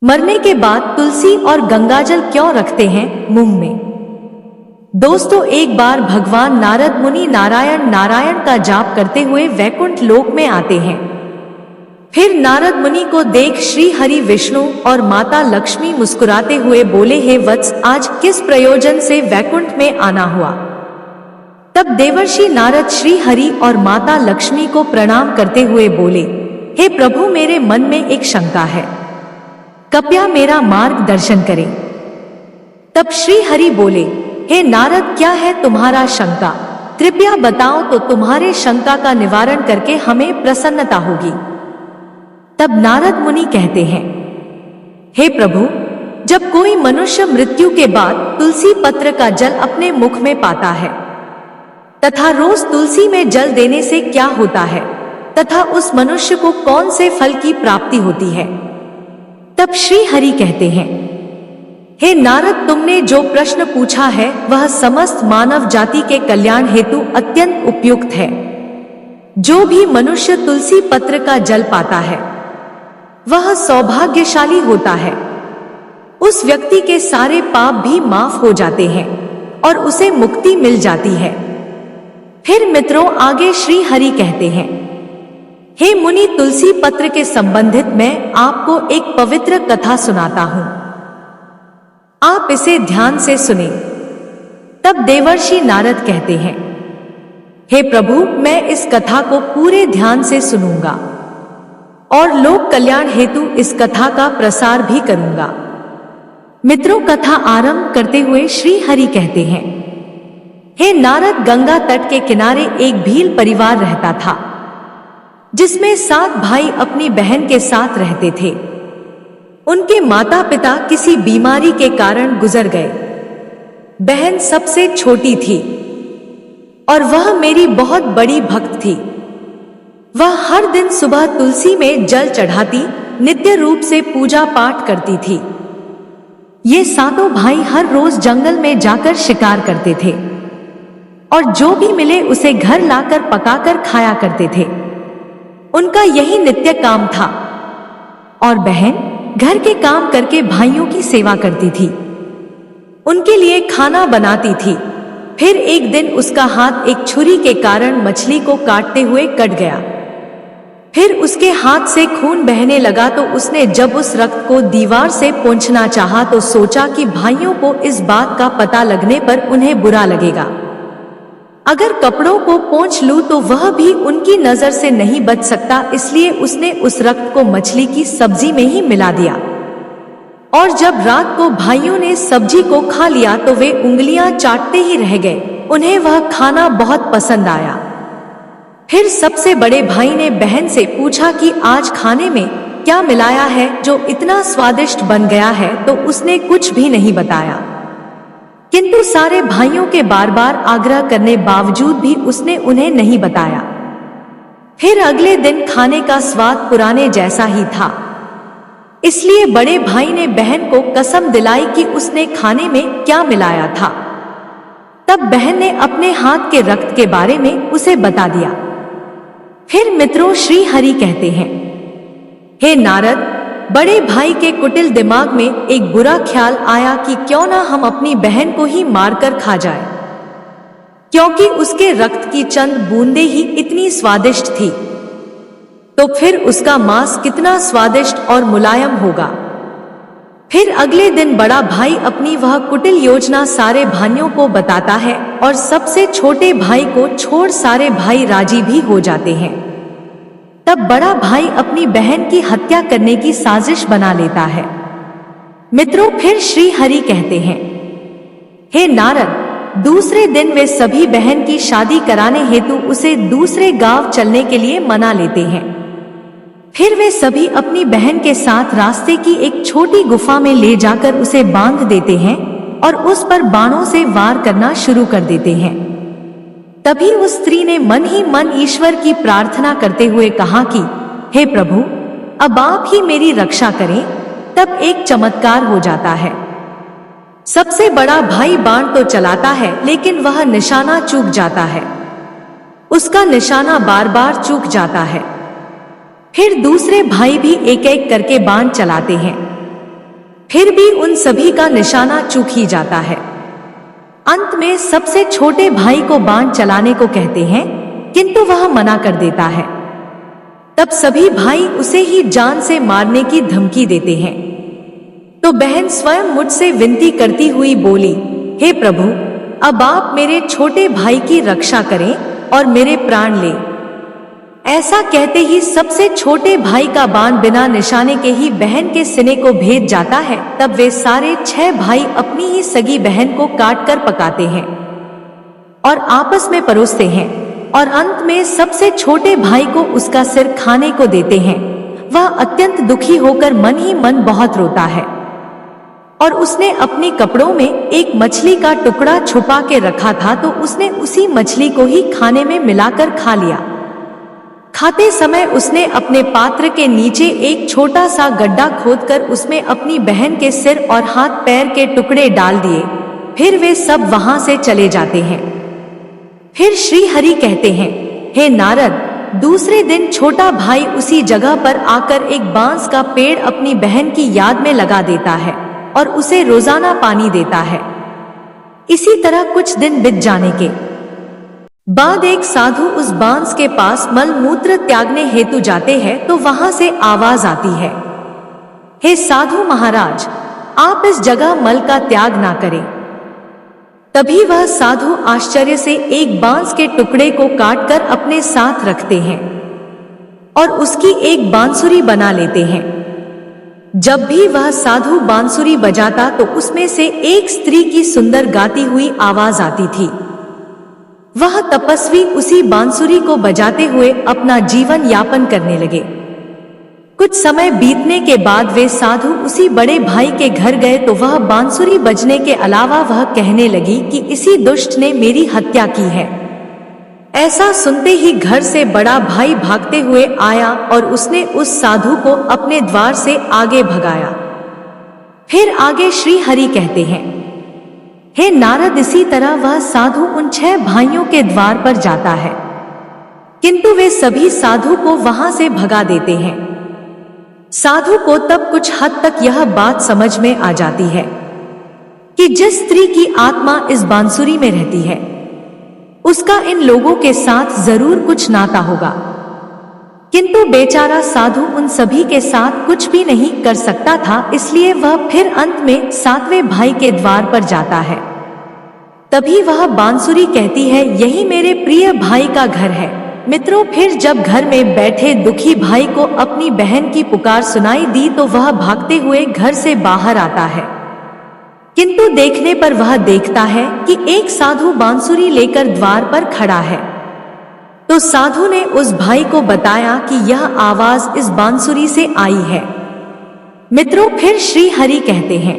मरने के बाद तुलसी और गंगाजल क्यों रखते हैं मुंह में? दोस्तों, एक बार भगवान नारद मुनि नारायण नारायण का जाप करते हुए वैकुंठ लोक में आते हैं। फिर नारद मुनि को देख श्री हरि विष्णु और माता लक्ष्मी मुस्कुराते हुए बोले, हे वत्स, आज किस प्रयोजन से वैकुंठ में आना हुआ? तब देवर्षि नारद श्री हरि और माता लक्ष्मी को प्रणाम करते हुए बोले, हे प्रभु, मेरे मन में एक शंका है, कृपया मेरा मार्गदर्शन करें। तब श्री हरि बोले, हे नारद, क्या है तुम्हारा शंका? कृपया बताओ तो तुम्हारे शंका का निवारण करके हमें प्रसन्नता होगी। तब नारद मुनि कहते हैं, हे प्रभु, जब कोई मनुष्य मृत्यु के बाद तुलसी पत्र का जल अपने मुख में पाता है तथा रोज तुलसी में जल देने से क्या होता है तथा उस मनुष्य को कौन से फल की प्राप्ति होती है? तब श्री हरि कहते हैं, हे नारद, तुमने जो प्रश्न पूछा है वह समस्त मानव जाति के कल्याण हेतु अत्यंत उपयुक्त है। जो भी मनुष्य तुलसी पत्र का जल पाता है वह सौभाग्यशाली होता है। उस व्यक्ति के सारे पाप भी माफ हो जाते हैं और उसे मुक्ति मिल जाती है। फिर मित्रों, आगे श्री हरि कहते हैं, हे मुनि, तुलसी पत्र के संबंधित मैं आपको एक पवित्र कथा सुनाता हूं, आप इसे ध्यान से सुने। तब देवर्षि नारद कहते हैं, हे प्रभु, मैं इस कथा को पूरे ध्यान से सुनूंगा और लोक कल्याण हेतु इस कथा का प्रसार भी करूंगा। मित्रों, कथा आरंभ करते हुए श्री हरि कहते हैं, हे नारद, गंगा तट के किनारे एक भील परिवार रहता था जिसमें 7 भाई अपनी बहन के साथ रहते थे। उनके माता पिता किसी बीमारी के कारण गुजर गए। बहन सबसे छोटी थी और वह मेरी बहुत बड़ी भक्त थी। वह हर दिन सुबह तुलसी में जल चढ़ाती, नित्य रूप से पूजा पाठ करती थी। ये 7 भाई हर रोज जंगल में जाकर शिकार करते थे और जो भी मिले उसे घर लाकर पकाकर खाया करते थे। उनका यही नित्य काम था। और बहन घर के काम करके भाइयों की सेवा करती थी, उनके लिए खाना बनाती थी। फिर एक दिन उसका हाथ एक छुरी के कारण मछली को काटते हुए कट गया। फिर उसके हाथ से खून बहने लगा तो उसने जब उस रक्त को दीवार से पोंछना चाहा तो सोचा कि भाइयों को इस बात का पता लगने पर उन्हें बुरा लगेगा। अगर कपड़ों को पोंछ लूं तो वह भी उनकी नजर से नहीं बच सकता, इसलिए उसने उस रक्त को मछली की सब्जी में ही मिला दिया। और जब रात को भाइयों ने सब्जी को खा लिया तो वे उंगलियां चाटते ही रह गए। उन्हें वह खाना बहुत पसंद आया। फिर सबसे बड़े भाई ने बहन से पूछा कि आज खाने में क्या मिलाया है जो इतना स्वादिष्ट बन गया है, तो उसने कुछ भी नहीं बताया। किंतु सारे भाइयों के बार बार आग्रह करने बावजूद भी उसने उन्हें नहीं बताया। फिर अगले दिन खाने का स्वाद पुराने जैसा ही था, इसलिए बड़े भाई ने बहन को कसम दिलाई कि उसने खाने में क्या मिलाया था। तब बहन ने अपने हाथ के रक्त के बारे में उसे बता दिया। फिर मित्रों, श्री हरि कहते हैं, हे नारद, बड़े भाई के कुटिल दिमाग में एक बुरा ख्याल आया कि क्यों ना हम अपनी बहन को ही मारकर खा जाए, क्योंकि उसके रक्त की चंद बूंदें ही इतनी स्वादिष्ट थी, तो फिर उसका मांस कितना स्वादिष्ट और मुलायम होगा। फिर अगले दिन बड़ा भाई अपनी वह कुटिल योजना सारे भाइयों को बताता है और सबसे छोटे भाई को छोड़ सारे भाई राजी भी हो जाते हैं। तब बड़ा भाई अपनी बहन की हत्या करने की साजिश बना लेता है। मित्रों, फिर श्री हरि कहते हैं, हे नारद, दूसरे दिन वे सभी बहन की शादी कराने हेतु उसे दूसरे गांव चलने के लिए मना लेते हैं। फिर वे सभी अपनी बहन के साथ रास्ते की एक छोटी गुफा में ले जाकर उसे बांध देते हैं और उस पर बाणों से वार करना शुरू कर देते हैं। तभी उस स्त्री ने मन ही मन ईश्वर की प्रार्थना करते हुए कहा कि हे प्रभु, अब आप ही मेरी रक्षा करें। तब एक चमत्कार हो जाता है। सबसे बड़ा भाई बाण तो चलाता है लेकिन वह निशाना चूक जाता है। उसका निशाना बार बार चूक जाता है। फिर दूसरे भाई भी एक एक करके बाण चलाते हैं फिर भी उन सभी का निशाना चूक ही जाता है। अंत में सबसे छोटे भाई को बाण चलाने को कहते हैं, किंतु वह मना कर देता है। तब सभी भाई उसे ही जान से मारने की धमकी देते हैं। तो बहन स्वयं मुझसे विनती करती हुई बोली, हे प्रभु, अब आप मेरे छोटे भाई की रक्षा करें और मेरे प्राण ले। ऐसा कहते ही सबसे छोटे भाई का बाण बिना निशाने के ही बहन के सीने को भेद जाता है। तब वे सारे 6 भाई अपनी ही सगी बहन को काट कर पकाते हैं और आपस में परोसते हैं और अंत में सबसे छोटे भाई को उसका सिर खाने को देते हैं। वह अत्यंत दुखी होकर मन ही मन बहुत रोता है और उसने अपने कपड़ों में एक मछली का टुकड़ा छुपा के रखा था, तो उसने उसी मछली को ही खाने में मिलाकर खा लिया। खाते समय उसने अपने पात्र के नीचे एक छोटा सा गड्ढा खोदकर उसमें अपनी बहन के सिर और हाथ पैर के टुकड़े डाल दिए। फिर वे सब वहां से चले जाते हैं। फिर श्री हरि कहते हैं, हे नारद, दूसरे दिन छोटा भाई उसी जगह पर आकर एक बांस का पेड़ अपनी बहन की याद में लगा देता है और उसे रोजाना पानी देता है। इसी तरह कुछ दिन बीत जाने के बाद एक साधु उस बांस के पास मल मूत्र त्यागने हेतु जाते हैं, तो वहां से आवाज आती है, हे साधु महाराज, आप इस जगह मल का त्याग ना करें। तभी वह साधु आश्चर्य से एक बांस के टुकड़े को काटकर अपने साथ रखते हैं और उसकी एक बांसुरी बना लेते हैं। जब भी वह साधु बांसुरी बजाता तो उसमें से एक स्त्री की सुंदर गाती हुई आवाज आती थी। वह तपस्वी उसी बांसुरी को बजाते हुए अपना जीवन यापन करने लगे। कुछ समय बीतने के बाद वे साधु उसी बड़े भाई के घर गए, तो वह बांसुरी बजने के अलावा वह कहने लगी कि इसी दुष्ट ने मेरी हत्या की है। ऐसा सुनते ही घर से बड़ा भाई भागते हुए आया और उसने उस साधु को अपने द्वार से आगे भगाया। फिर आगे श्री हरि कहते हैं, हे नारद, इसी तरह वह साधु उन 6 भाइयों के द्वार पर जाता है, किंतु वे सभी साधु को वहां से भगा देते हैं। साधु को तब कुछ हद तक यह बात समझ में आ जाती है कि जिस स्त्री की आत्मा इस बांसुरी में रहती है, उसका इन लोगों के साथ जरूर कुछ नाता होगा। किंतु बेचारा साधु उन सभी के साथ कुछ भी नहीं कर सकता था, इसलिए वह फिर अंत में 7वें भाई के द्वार पर जाता है। तभी वह बांसुरी कहती है, यही मेरे प्रिय भाई का घर है। मित्रों, फिर जब घर में बैठे दुखी भाई को अपनी बहन की पुकार सुनाई दी, तो वह भागते हुए घर से बाहर आता है। किंतु देखने पर वह देखता है कि एक साधु बांसुरी लेकर द्वार पर खड़ा है। तो साधु ने उस भाई को बताया कि यह आवाज इस बांसुरी से आई है। मित्रों, फिर श्री हरि कहते हैं,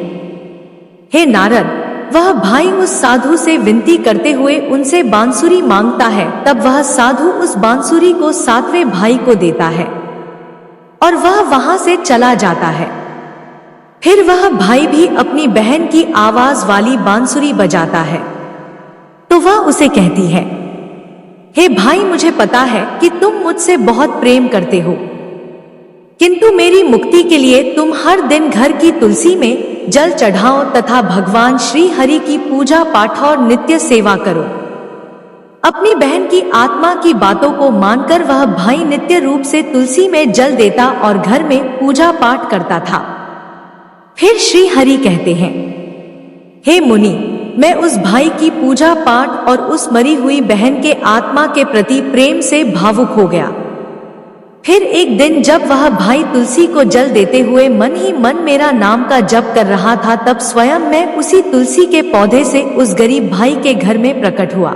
हे नारद, वह भाई उस साधु से विनती करते हुए उनसे बांसुरी मांगता है। तब वह साधु उस बांसुरी को 7वें भाई को देता है और वह वहां से चला जाता है। फिर वह भाई भी अपनी बहन की आवाज वाली बांसुरी बजाता है। तो वह उसे कहती है, हे भाई, मुझे पता है कि तुम मुझसे बहुत प्रेम करते हो, किंतु मेरी मुक्ति के लिए तुम हर दिन घर की तुलसी में जल चढ़ाओ तथा भगवान श्री हरि की पूजा पाठ और नित्य सेवा करो। अपनी बहन की आत्मा की बातों को मानकर वह भाई नित्य रूप से तुलसी में जल देता और घर में पूजा पाठ करता था। फिर श्री हरि कहते हैं, हे मुनि, मैं उस भाई की पूजा पाठ और उस मरी हुई बहन के आत्मा के प्रति प्रेम से भावुक हो गया। फिर एक दिन जब वह भाई तुलसी को जल देते हुए मन ही मन मेरा नाम का जप कर रहा था, तब स्वयं मैं उसी तुलसी के पौधे से उस गरीब भाई के घर में प्रकट हुआ।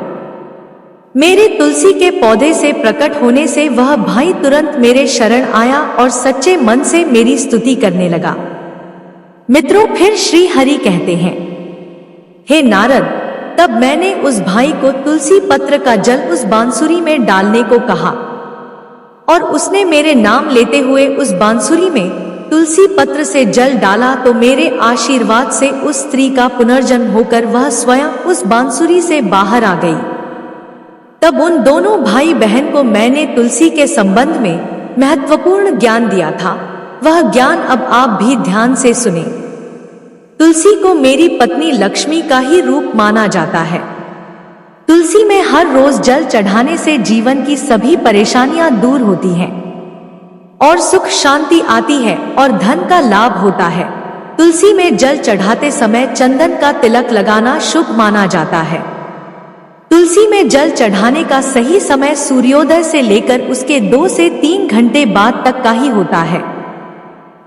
मेरे तुलसी के पौधे से प्रकट होने से वह भाई तुरंत मेरे शरण आया और सच्चे मन से मेरी स्तुति करने लगा। मित्रों, फिर श्री हरि कहते हैं, हे नारद, तब मैंने उस भाई को तुलसी पत्र का जल उस बांसुरी में डालने को कहा और उसने मेरे नाम लेते हुए उस बांसुरी में तुलसी पत्र से जल डाला। तो मेरे आशीर्वाद से उस स्त्री का पुनर्जन्म होकर वह स्वयं उस बांसुरी से बाहर आ गई। तब उन दोनों भाई बहन को मैंने तुलसी के संबंध में महत्वपूर्ण ज्ञान दिया था। वह ज्ञान अब आप भी ध्यान से सुने। तुलसी को मेरी पत्नी लक्ष्मी का ही रूप माना जाता है। तुलसी में हर रोज जल चढ़ाने से जीवन की सभी परेशानियां दूर होती हैं और सुख शांति आती है और धन का लाभ होता है। तुलसी में जल चढ़ाते समय चंदन का तिलक लगाना शुभ माना जाता है। तुलसी में जल चढ़ाने का सही समय सूर्योदय से लेकर उसके 2 से 3 घंटे बाद तक का ही होता है।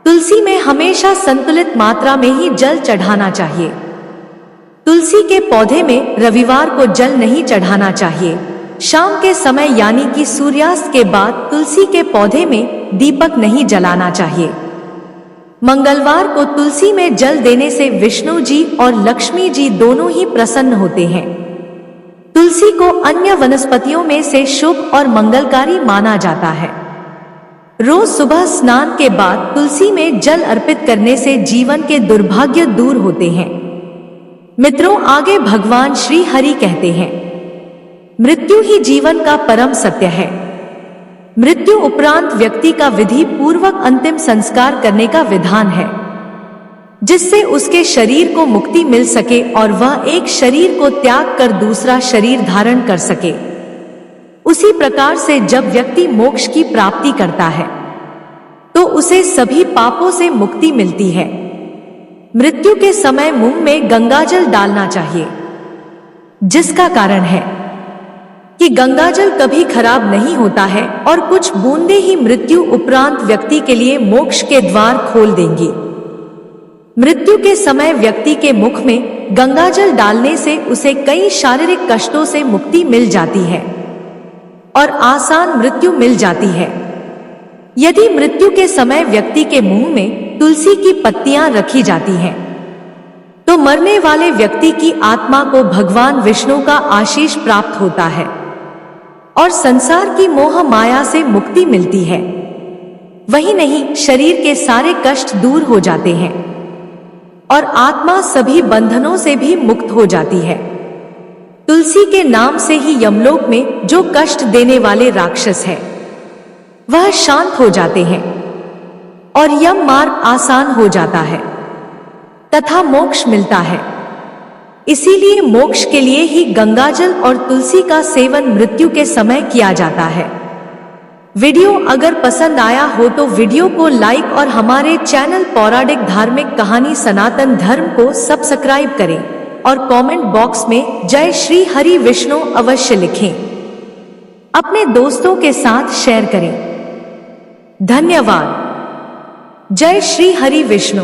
तुलसी में हमेशा संतुलित मात्रा में ही जल चढ़ाना चाहिए। तुलसी के पौधे में रविवार को जल नहीं चढ़ाना चाहिए। शाम के समय यानी कि सूर्यास्त के बाद तुलसी के पौधे में दीपक नहीं जलाना चाहिए। मंगलवार को तुलसी में जल देने से विष्णु जी और लक्ष्मी जी दोनों ही प्रसन्न होते हैं। तुलसी को अन्य वनस्पतियों में से शुभ और मंगलकारी माना जाता है। रोज सुबह स्नान के बाद तुलसी में जल अर्पित करने से जीवन के दुर्भाग्य दूर होते हैं। मित्रों, आगे भगवान श्री हरि कहते हैं, मृत्यु ही जीवन का परम सत्य है। मृत्यु उपरांत व्यक्ति का विधि पूर्वक अंतिम संस्कार करने का विधान है, जिससे उसके शरीर को मुक्ति मिल सके और वह एक शरीर को त्याग कर दूसरा शरीर धारण कर सके। उसी प्रकार से जब व्यक्ति मोक्ष की प्राप्ति करता है तो उसे सभी पापों से मुक्ति मिलती है। मृत्यु के समय मुंह में गंगाजल डालना चाहिए, जिसका कारण है कि गंगाजल कभी खराब नहीं होता है और कुछ बूंदे ही मृत्यु उपरांत व्यक्ति के लिए मोक्ष के द्वार खोल देंगी। मृत्यु के समय व्यक्ति के मुख में गंगाजल डालने से उसे कई शारीरिक कष्टों से मुक्ति मिल जाती है और आसान मृत्यु मिल जाती है। यदि मृत्यु के समय व्यक्ति के मुंह में तुलसी की पत्तियां रखी जाती हैं, तो मरने वाले व्यक्ति की आत्मा को भगवान विष्णु का आशीष प्राप्त होता है और संसार की मोह माया से मुक्ति मिलती है। वही नहीं, शरीर के सारे कष्ट दूर हो जाते हैं और आत्मा सभी बंधनों से भी मुक्त हो जाती है। तुलसी के नाम से ही यमलोक में जो कष्ट देने वाले राक्षस हैं, वह शांत हो जाते हैं और यम मार्ग आसान हो जाता है तथा मोक्ष मिलता है। इसीलिए मोक्ष के लिए ही गंगाजल और तुलसी का सेवन मृत्यु के समय किया जाता है। वीडियो अगर पसंद आया हो तो वीडियो को लाइक और हमारे चैनल पौराणिक धार्मिक कहानी सनातन धर्म को सब्सक्राइब करें और कमेंट बॉक्स में जय श्री हरि विष्णु अवश्य लिखें। अपने दोस्तों के साथ शेयर करें। धन्यवाद। जय श्री हरि विष्णु।